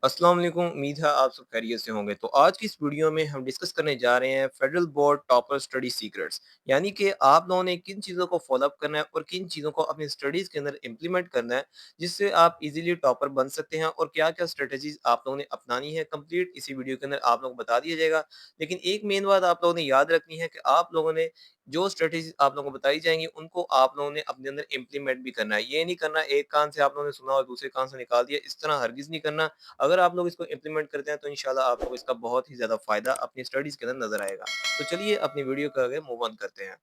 अस्सलाम वालेकुम, उम्मीद है आप सब खैरियत से होंगे। तो आज की इस वीडियो में हम डिस्कस करने जा रहे हैं federal board topper study secrets, यानी कि आप लोगों ने किन चीज़ों को फॉलो अप करना है और किन चीज़ों को अपनी स्टडीज़ के अंदर इम्प्लीमेंट करना है, जिससे आप इजीली टॉपर बन सकते हैं और क्या-क्या स्ट्रेटजीज़ आप लोगों ने अपनानी है, कंप्लीट इसी वीडियो के अंदर आप लोगों को बता दिया जाएगा। लेकिन एक मेन बात आप लोगों ने याद रखनी है कि आप लोगों ने जो स्ट्रेटजीज़ आप लोगों को बताई जाएँगी, उनको आप लोगों ने अपने अंदर इम्प्लीमेंट भी करना है। ये नहीं करना एक कान से आप लोगों ने सुना और दूसरे कान से निकाल दिया, इस तरह हरगिज़ नहीं करना। अगर आप लोग इसको इम्प्लीमेंट करते हैं तो इंशाल्लाह आपको इसका बहुत ही ज़्यादा फ़ायदा अपनी स्टडीज़ के अंदर नज़र आएगा। तो चलिए अपनी वीडियो को आगे मूव ऑन करते हैं।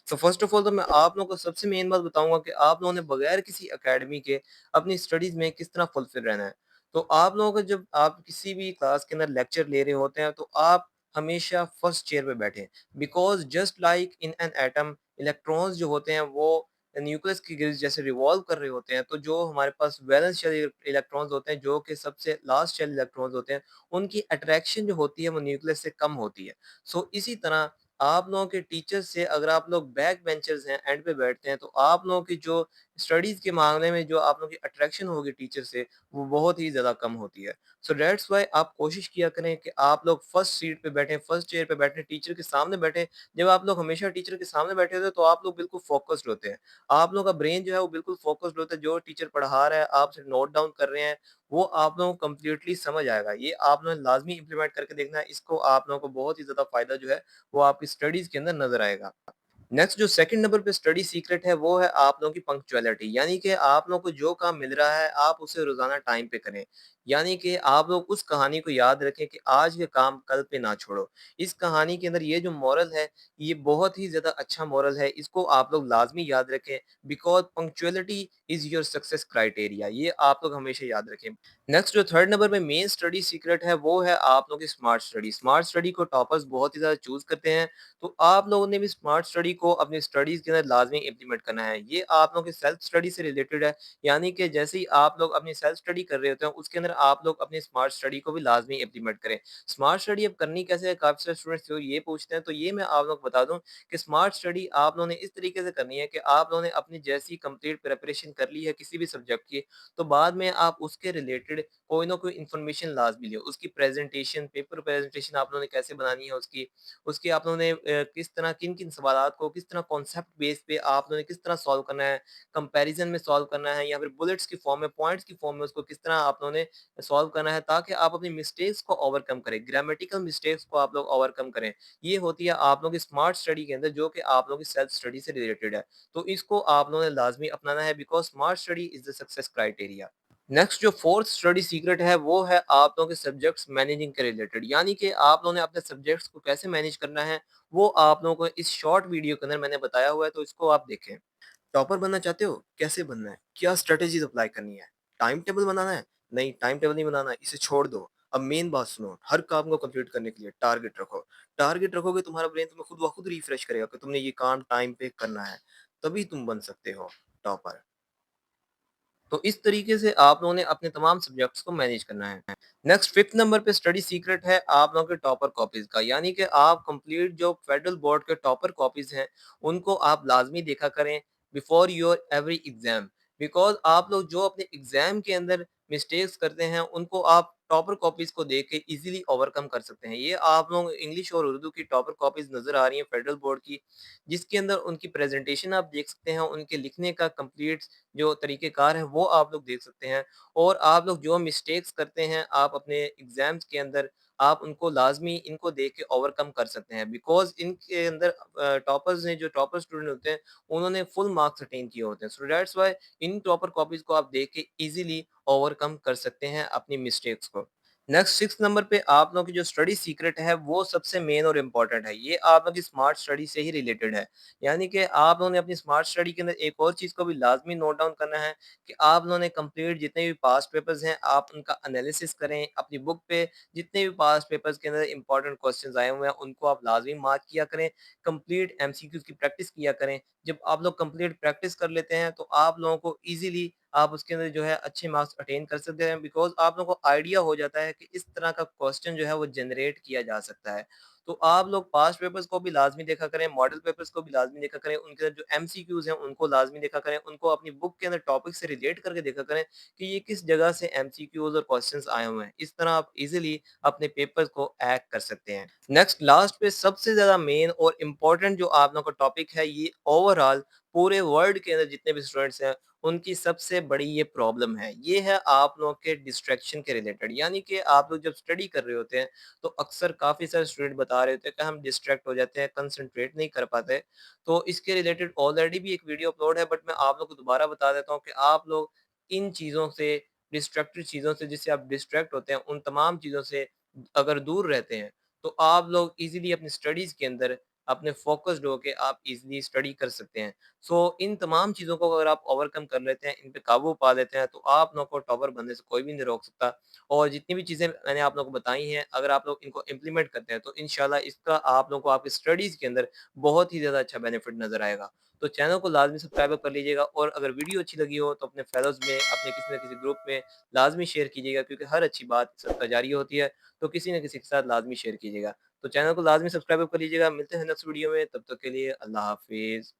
तो फर्स्ट ऑफ ऑल तो मैं आप लोगों को सबसे मेन बात बताऊँगा कि आप लोगों ने बगैर किसी अकेडमी के अपनी स्टडीज़ में किस तरह फुलफिल रहना है। तो आप लोगों को जब आप किसी भी क्लास के अंदर लेक्चर ले रहे होते हैं तो आप हमेशा फर्स्ट चेयर पे बैठें, because just like in an atom electrons जो होते हैं वो न्यूक्लियस के गिर्द जैसे रिवॉल्व कर रहे होते हैं, तो जो हमारे पास वैलेंस शेल इलेक्ट्रॉन्स होते हैं, जो कि सबसे लास्ट शेल इलेक्ट्रॉन्स होते हैं, उनकी अट्रैक्शन जो होती है वो न्यूक्लियस से कम होती है। सो इसी तरह आप लोगों के टीचर से अगर आप लोग बैक बेंचर्स हैं, एंड पे बैठते हैं, तो आप लोगों की जो स्टडीज़ के मामले में जो आप लोगों की अट्रैक्शन होगी टीचर से, वो बहुत ही ज़्यादा कम होती है। सो दैट्स व्हाई आप कोशिश किया करें कि आप लोग फर्स्ट सीट पे बैठें, फर्स्ट चेयर पे बैठें, टीचर के सामने बैठें। जब आप लोग हमेशा टीचर के सामने बैठे होते हैं, तो आप लोग बिल्कुल फ़ोकस्ड होते हैं। आप लोगों का ब्रेन जो है वो बिल्कुल फ़ोकस्ड होता है, जो टीचर पढ़ा रहा है, आप सिर्फ नोट डाउन कर रहे हैं, वो आप लोगों को कंप्लीटली समझ आएगा। ये आप लोगों ने लाज़मी इम्प्लीमेंट करके देखना है, इसको आप लोगों को बहुत ही ज़्यादा फ़ायदा जो है, वो आपकी स्टडीज़ के अंदर नज़र आएगा। नेक्स्ट जो सेकंड नंबर पे स्टडी सीक्रेट है वो है आप लोगों की पंक्चुअलिटी, यानी कि आप लोगों को जो काम मिल रहा है आप उसे रोजाना टाइम पे करें। यानी कि आप लोग उस कहानी को याद रखें कि आज के काम कल पे ना छोड़ो। इस कहानी के अंदर ये जो मॉरल है, ये बहुत ही ज्यादा अच्छा मॉरल है, इसको आप लोग लाजमी याद रखें, because punctuality is your success criteria. ये आप लोग हमेशा याद रखें। नेक्स्ट जो थर्ड नंबर पे मेन स्टडी सीक्रेट है वो है आप लोगों की स्मार्ट स्टडी। स्मार्ट स्टडी को टॉपर्स बहुत ही ज्यादा चूज करते हैं, तो आप लोगों ने भी स्मार्ट स्टडी को अपनी स्टडीज के अंदर लाजमी इम्प्लीमेंट करना है। ये आप लोगों की सेल्फ स्टडी से रिलेटेड है, यानी कि जैसे ही आप लोग अपनी सेल्फ स्टडी कर रहे होते हैं उसके अंदर आप लोग अपनी स्मार्ट स्टडी को भी लाजमी इम्प्लीमेंट करें। स्मार्ट स्टडी अब करनी कैसे है, काफी सारे स्टूडेंट्स जो ये पूछते हैं, तो ये मैं आप लोग को बता दूं कि स्मार्ट स्टडी आप लोगों ने इस तरीके से करनी है कि आप लोगों ने अपनी जैसी कंप्लीट प्रिपरेशन कर ली है किसी भी सब्जेक्ट की, तो बाद में आप उसके रिलेटेड कोई ना कोई इन्फॉर्मेशन लाजमी ले। उसकी प्रेजेंटेशन, पेपर प्रेजेंटेशन आप लोगों ने कैसे बनानी है, उसकी उसके आप लोगों ने किस तरह किन-किन सवालात को किस तरह कॉन्सेप्ट बेस पे आप लोगों ने किस तरह सॉल्व करना है, कंपैरिजन में सॉल्व करना है या फिर बुलेट्स की फॉर्म में, पॉइंट्स की फॉर्म में उसको किस तरह आप लोगों ने सॉल्व करना है, ताकि आप अपनी मिस्टेक्स को ओवरकम करें, ग्रामेटिकल मिस्टेक्स को आप लोग ओवरकम करें। ये होती है आप लोगों की स्मार्ट स्टडी के अंदर, जो कि आप लोगों की सेल्फ स्टडी से रिलेटेड है। तो इसको आप लोगों ने लाज़मी अपनाना है, because smart study is the success criteria. Next जो फोर्थ स्टडी सीक्रेट है वो है आप लोगों के सब्जेक्ट्स मैनेजिंग के रिलेटेड, यानी कि आप लोगों ने अपने सब्जेक्ट्स को कैसे मैनेज करना है, वो आप लोगों को इस शॉर्ट वीडियो के अंदर मैंने बताया हुआ है, तो इसको आप देखें। टॉपर बनना चाहते हो? कैसे बनना है? क्या स्ट्रेटेजीज़ अप्लाई करनी है? टाइम टेबल बनाना है? नहीं, टाइम टेबल नहीं बनाना है, इसे छोड़ दो। अब मेन बात सुनो, हर काम को कंप्लीट करने के लिए टारगेट रखो। टारगेट रखोगे, तुम्हारा ब्रेन तुम्हें खुद ब खुद रिफ्रेश करेगा कि तुमने ये काम टाइम पे करना है, तभी तुम बन सकते हो टॉपर। तो इस तरीके से आप लोगों ने अपने तमाम सब्जेक्ट्स को मैनेज करना है। नेक्स्ट फिफ्थ नंबर पे स्टडी सीक्रेट है आप लोगों के टॉपर कॉपीज का, यानी कि आप कंप्लीट जो फेडरल बोर्ड के टॉपर कॉपीज हैं, उनको आप लाजमी देखा करें before your every exam. Because आप लोग जो अपने एग्जाम के अंदर मिस्टेक्स करते हैं, उनको आप टॉपर कॉपीज को देख के इजीली ओवरकम कर सकते हैं। ये आप लोग इंग्लिश और उर्दू की टॉपर कॉपीज नजर आ रही हैं फेडरल बोर्ड की, जिसके अंदर उनकी प्रेजेंटेशन आप देख सकते हैं, उनके लिखने का कंप्लीट जो तरीक़ेकार है वो आप लोग देख सकते हैं। और आप लोग जो मिस्टेक्स करते हैं आप अपने एग्ज़ाम्स के अंदर, आप उनको लाज़मी इनको देख के ओवरकम कर सकते हैं, बिकॉज़ इनके अंदर टॉपर्स ने, जो टॉपर स्टूडेंट होते हैं, उन्होंने फुल मार्क्स अटेन किए होते हैं। So that's why in topper copies को आप देख के ईज़िली ओवरकम कर सकते हैं अपनी मिस्टेक्स को। नेक्स्ट 6th नंबर पे आप लोगों की जो स्टडी सीक्रेट है वो सबसे मेन और इम्पोर्टेंट है। ये आप लोगों की स्मार्ट स्टडी से ही रिलेटेड है। यानी कि आप लोगों ने अपनी स्मार्ट स्टडी के अंदर एक और चीज़ को भी लाज़मी नोट डाउन करना है कि आप लोगों ने कंप्लीट जितने भी पास्ट पेपर्स हैं, आप उनका एनालिसिस करें। अपनी बुक पे जितने भी पास्ट पेपर्स के अंदर इंपॉर्टेंट क्वेश्चंस आए हुए हैं, उनको आप लाज़मी मार्क किया करें। कंप्लीट एमसीक्यूज़ की प्रैक्टिस किया करें। जब आप लोग कंप्लीट प्रैक्टिस कर लेते हैं, तो आप लोगों को ईज़िली आप उसके अंदर जो है अच्छे मार्क्स अटेन कर सकते हैं, बिकॉज़ आप लोगों को आइडिया हो जाता है कि इस तरह का क्वेश्चन जो है वो जनरेट किया जा सकता है। तो आप लोग पास्ट पेपर्स को भी लाज़मी देखा करें, मॉडल पेपर्स को भी लाज़मी देखा करें, उनके अंदर जो एमसीक्यूज़ हैं उनको लाज़मी देखा करें, उनको अपनी बुक के अंदर टॉपिक से रिलेट करके देखा करें कि ये किस जगह से एमसीक्यूज़ और क्वेश्चंस आए हुए हैं। इस तरह आप ईज़िली अपने पेपर्स को हैक कर सकते हैं। नेक्स्ट लास्ट पे सबसे ज़्यादा मेन और इम्पोर्टेंट जो आप लोगों का टॉपिक है, ये ओवरऑल पूरे वर्ल्ड के अंदर जितने भी स्टूडेंट्स हैं, उनकी सबसे बड़ी ये प्रॉब्लम है। ये है आप लोगों के डिस्ट्रैक्शन के रिलेटेड, यानी कि आप लोग जब स्टडी कर रहे होते हैं, तो अक्सर काफ़ी सारे स्टूडेंट बता रहे होते हैं कि हम डिस्ट्रैक्ट हो जाते हैं, कंसंट्रेट नहीं कर पाते। तो इसके रिलेटेड ऑलरेडी भी एक वीडियो अपलोड है, बट मैं आप लोग को दोबारा बता देता हूँ कि आप लोग इन चीज़ों से, डिस्ट्रक्टिव चीज़ों से जिससे आप डिस्ट्रैक्ट होते हैं, उन तमाम चीज़ों से अगर दूर रहते हैं, तो आप लोग ईज़िली अपनी स्टडीज़ के अंदर अपने फ़ोकस्ड होके आप ईज़िली स्टडी कर सकते हैं। सो इन तमाम चीज़ों को अगर आप ओवरकम कर लेते हैं, इन पे काबू पा लेते हैं, तो आप लोगों को टॉपर बनने से कोई भी नहीं रोक सकता। और जितनी भी चीज़ें मैंने आप लोगों को बताई हैं, अगर आप लोग इनको इम्प्लीमेंट करते हैं, तो इंशाल्लाह इसका आप लोगों को आपकी स्टडीज़ के अंदर बहुत ही ज़्यादा अच्छा बेनिफिट नज़र आएगा। तो चैनल को लाज़मी सब्सक्राइब कर लीजिएगा, और अगर वीडियो अच्छी लगी हो, तो अपने फेलोज़ में, अपने किसी न किसी ग्रुप में लाज़मी शेयर कीजिएगा, क्योंकि हर अच्छी बात सदका जारिया होती है, तो किसी न किसी के साथ लाज़मी शेयर कीजिएगा। तो चैनल को लाज़मी सब्सक्राइब कर लीजिएगा। मिलते हैं नेक्स्ट वीडियो में, तब तक के लिए अल्लाह हाफ़िज़।